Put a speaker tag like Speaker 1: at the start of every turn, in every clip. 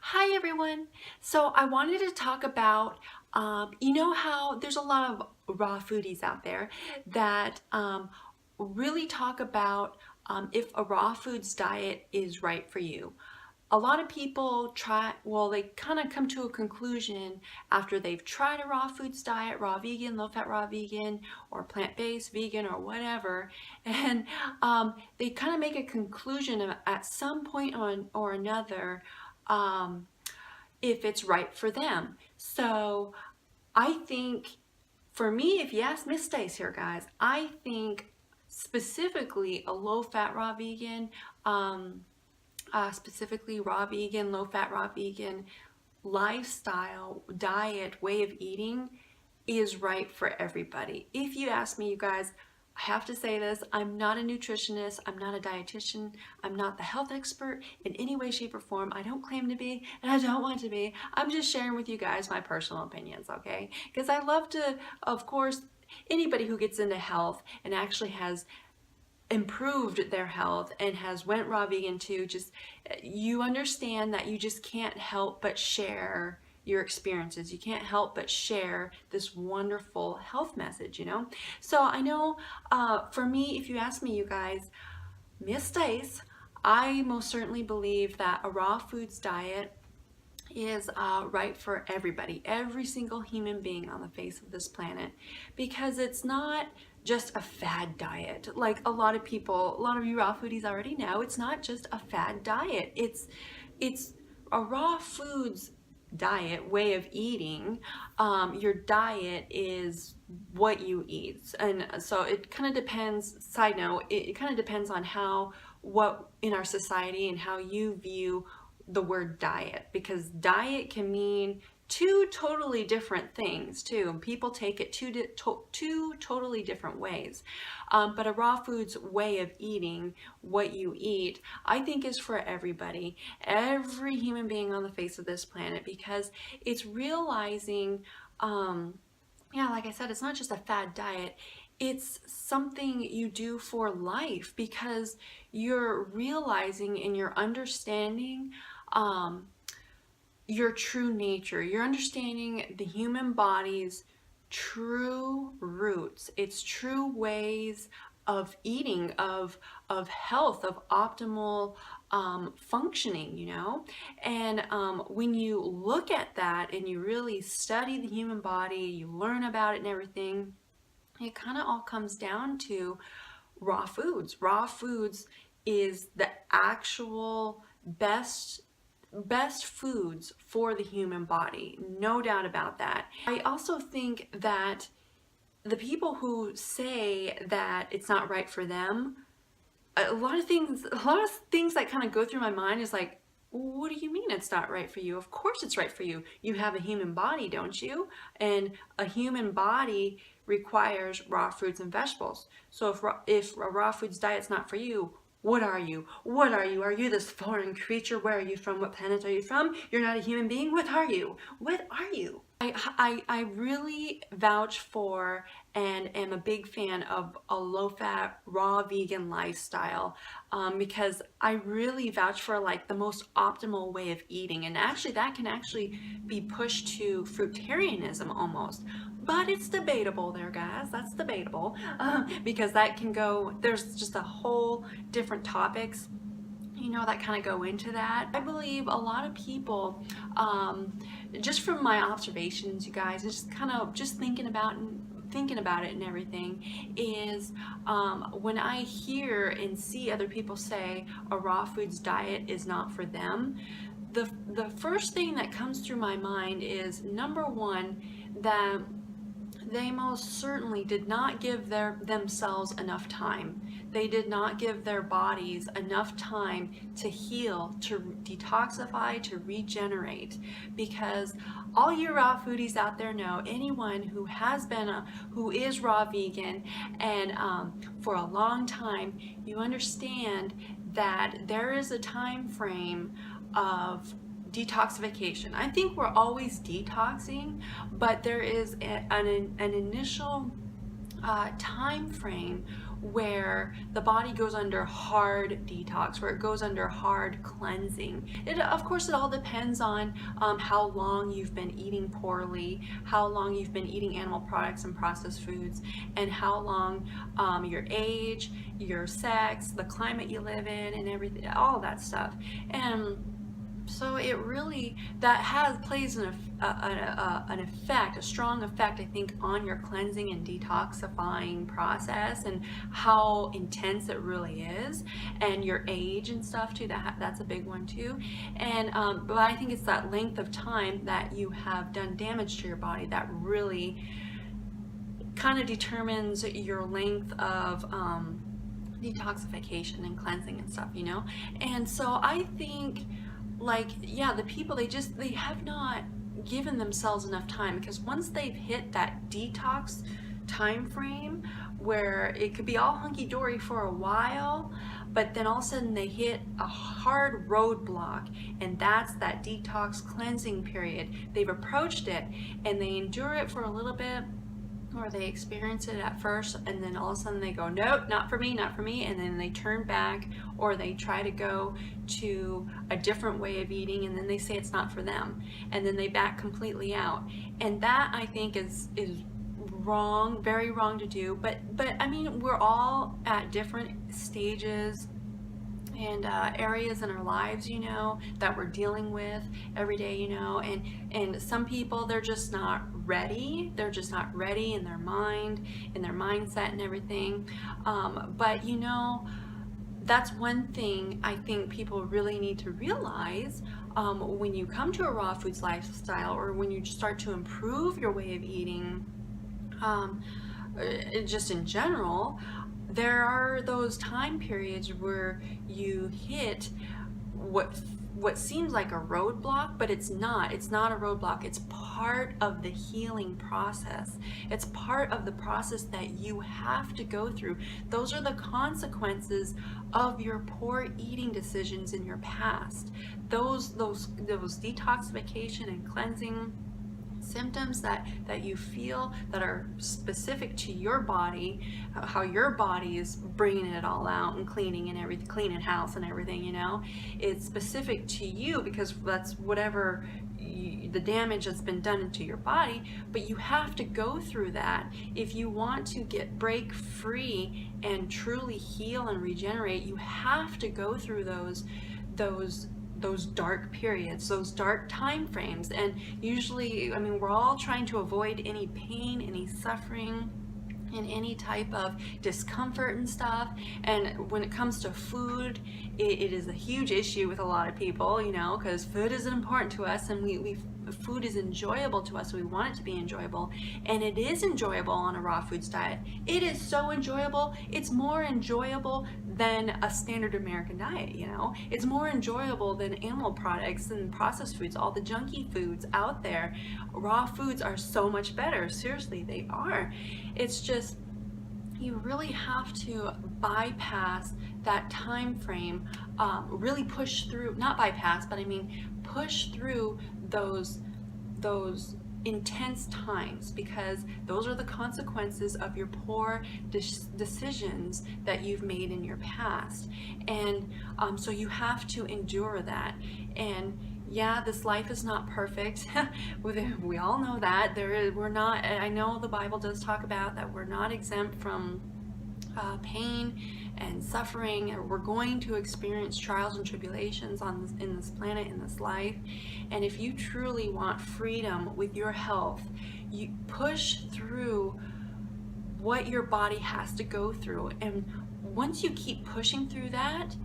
Speaker 1: Hi everyone. So I wanted to talk about, you know how there's a lot of raw foodies out there that really talk about if a raw foods diet is right for you. A lot of people they kind of come to a conclusion after they've tried a raw foods diet, raw vegan, low fat raw vegan, or plant-based vegan or whatever, and they kind of make a conclusion at some point or another um, if it's right for them. So I think for me, if you ask Miss Stace here, guys, I think specifically a low-fat raw vegan, specifically raw vegan, low-fat raw vegan lifestyle, diet, way of eating is right for everybody. If you ask me, you guys, I have to say this, I'm not a nutritionist, I'm not a dietitian, I'm not the health expert in any way, shape, or form. I don't claim to be, and I don't want to be. I'm just sharing with you guys my personal opinions, okay? Because I love to, of course, anybody who gets into health and actually has improved their health and has went raw vegan too, just you understand that you just can't help but share your experiences. You can't help but share this wonderful health message, you know? So I know for me, if you ask me, you guys, Miss Stace, I most certainly believe that a raw foods diet is right for everybody, every single human being on the face of this planet, because it's not just a fad diet. Like a lot of you raw foodies already know, it's not just a fad diet. It's a raw foods diet, way of eating. Your diet is what you eat, and so it kind of depends. Side note, it kind of depends on what in our society and how you view the word diet, because diet can mean two totally different things too. People take it two totally different ways. But a raw foods way of eating, what you eat, I think is for everybody, every human being on the face of this planet, because it's realizing, yeah, like I said, it's not just a fad diet. It's something you do for life, because you're realizing and you're understanding your true nature. You're understanding the human body's true roots, its true ways of eating, of health, of optimal functioning, you know? And when you look at that and you really study the human body, you learn about it and everything, it kind of all comes down to raw foods. Raw foods is the actual best foods for the human body, no doubt about that. I also think that the people who say that it's not right for them, a lot of things that kind of go through my mind is like, what do you mean it's not right for you? Of course it's right for you. You have a human body, don't you? And a human body requires raw fruits and vegetables. So if a raw foods diet's not for you, what are you? What are you? Are you this foreign creature? Where are you from? What planet are you from? You're not a human being. What are you? What are you? I really vouch for and am a big fan of a low-fat, raw vegan lifestyle, because I really vouch for like the most optimal way of eating. And actually that can actually be pushed to fruitarianism almost. But it's debatable there, guys. That's debatable, because that can go, there's just a whole different topics, you know, that kind of go into that. I believe a lot of people, just from my observations, you guys, just kind of just thinking about it and everything, is when I hear and see other people say a raw foods diet is not for them, the first thing that comes through my mind is, number one, that they most certainly did not give themselves enough time. They did not give their bodies enough time to heal, to detoxify, to regenerate. Because all you raw foodies out there know, anyone who who is raw vegan and for a long time, you understand that there is a time frame of detoxification. I think we're always detoxing, but there is an initial time frame where the body goes under hard detox, where it goes under hard cleansing. Of course, it all depends on how long you've been eating poorly, how long you've been eating animal products and processed foods, and how long your age, your sex, the climate you live in, and everything, all that stuff. And so it really, that plays an effect, a strong effect, I think, on your cleansing and detoxifying process, and how intense it really is, and your age and stuff too. That's a big one too. And but I think it's that length of time that you have done damage to your body that really kind of determines your length of detoxification and cleansing and stuff, you know. And so I think, like, yeah, the people, they have not given themselves enough time, because once they've hit that detox time frame where it could be all hunky-dory for a while, but then all of a sudden they hit a hard roadblock, and that's that detox cleansing period. They've approached it and they endure it for a little bit, or they experience it at first, and then all of a sudden they go, nope, not for me, not for me, and then they turn back, or they try to go to a different way of eating, and then they say it's not for them, and then they back completely out. And that, I think, is wrong, very wrong to do. But I mean, we're all at different stages and areas in our lives, you know, that we're dealing with every day, you know, and some people, they're just not ready. They're just not ready in their mind, in their mindset and everything. But you know, that's one thing I think people really need to realize when you come to a raw foods lifestyle, or when you start to improve your way of eating, just in general. There are those time periods where you hit what seems like a roadblock, but it's not. It's not a roadblock. It's part of the healing process. It's part of the process that you have to go through. Those are the consequences of your poor eating decisions in your past. Those detoxification and cleansing symptoms that you feel, that are specific to your body, how your body is bringing it all out and cleaning and everything, cleaning house and everything, you know, it's specific to you, because that's whatever the damage that's been done into your body. But you have to go through that if you want to break free and truly heal and regenerate. You have to go through those dark periods, those dark time frames. And usually, I mean, we're all trying to avoid any pain, any suffering, and any type of discomfort and stuff. And when it comes to food, it is a huge issue with a lot of people, you know, because food is important to us, and food is enjoyable to us, so we want it to be enjoyable. And it is enjoyable on a raw foods diet. It is so enjoyable. It's more enjoyable than a standard American diet, you know. It's more enjoyable than animal products and processed foods, all the junky foods out there. Raw foods are so much better. Seriously, they are. It's just, you really have to bypass that time frame, really push through, not bypass, but I mean push through those intense times, because those are the consequences of your poor decisions that you've made in your past. And so you have to endure that. And yeah, this life is not perfect. We all know that. We're not, I know the Bible does talk about that we're not exempt from pain and suffering. We're going to experience trials and tribulations in this planet, in this life. And if you truly want freedom with your health, you push through what your body has to go through. And once you keep pushing through that,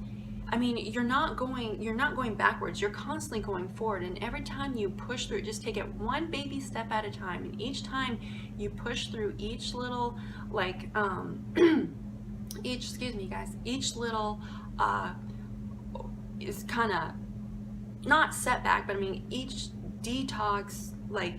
Speaker 1: I mean, you're not going backwards. You're constantly going forward. And every time you push through it, just take it one baby step at a time. And each time you push through each little, like, each little is kind of not setback, but I mean each detox, like,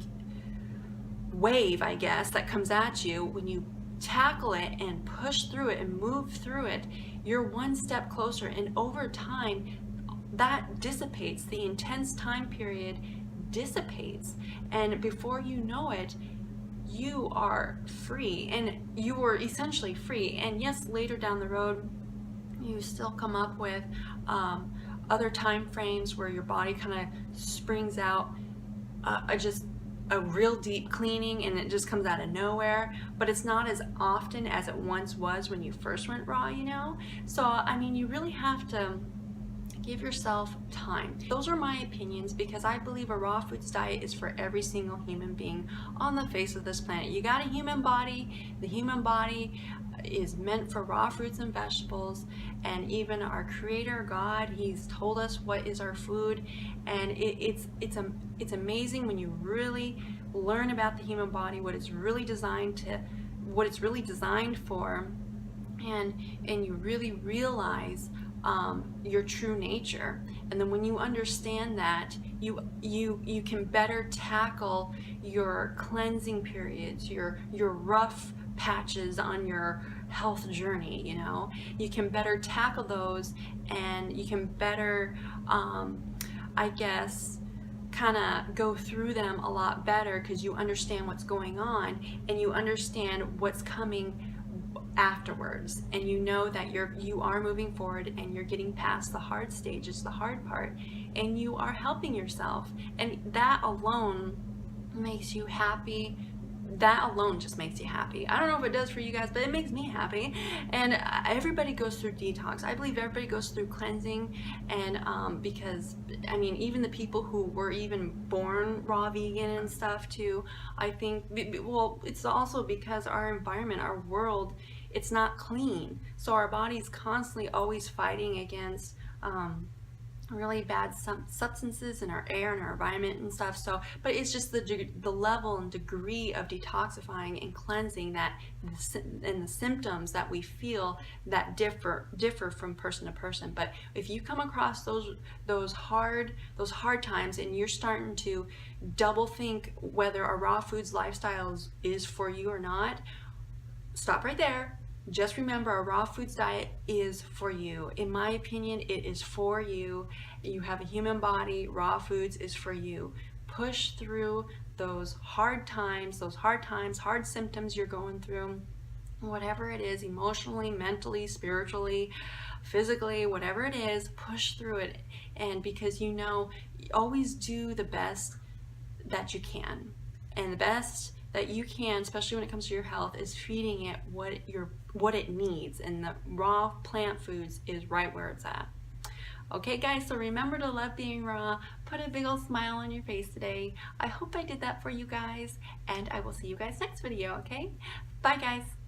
Speaker 1: wave, I guess, that comes at you, when you tackle it and push through it and move through it, you're one step closer. And over time, that dissipates. The intense time period dissipates, and before you know it, you are free, and you are essentially free. And yes, later down the road, you still come up with other time frames where your body kind of springs out just a real deep cleaning, and it just comes out of nowhere, but it's not as often as it once was when you first went raw, you know? So, I mean, you really have to give yourself time. Those are my opinions, because I believe a raw foods diet is for every single human being on the face of this planet. You got a human body. The human body is meant for raw fruits and vegetables, and even our creator God, he's told us what is our food, and it's amazing when you really learn about the human body, what it's really designed for, and you really realize your true nature. And then when you understand that, you can better tackle your cleansing periods, your rough patches on your health journey, you know. You can better tackle those, and you can better I guess kind of go through them a lot better, because you understand what's going on, and you understand what's coming afterwards, and you know that you are moving forward, and you're getting past the hard stages, the hard part, and you are helping yourself, and that alone makes you happy. That alone just makes you happy. I don't know if it does for you guys, but it makes me happy. And everybody goes through detox. I believe everybody goes through cleansing, and because, I mean, even the people who were even born raw vegan and stuff too, I think, well, it's also because our environment, our world, it's not clean. So our body's constantly always fighting against really bad substances in our air and our environment and stuff. So, but it's just the level and degree of detoxifying and cleansing that and the symptoms that we feel that differ from person to person. But if you come across those hard times, and you're starting to double think whether a raw foods lifestyle is for you or not, stop right there. Just remember, a raw foods diet is for you. In my opinion, it is for you. You have a human body. Raw foods is for you. Push through those hard times, hard symptoms you're going through, whatever it is, emotionally, mentally, spiritually, physically, whatever it is, push through it. And because, you know, always do the best that you can. And the best that you can, especially when it comes to your health, is feeding it what it needs, and the raw plant foods is right where it's at. Okay guys, so remember to love being raw. Put a big old smile on your face today. I hope I did that for you guys, and I will see you guys next video, okay? Bye guys.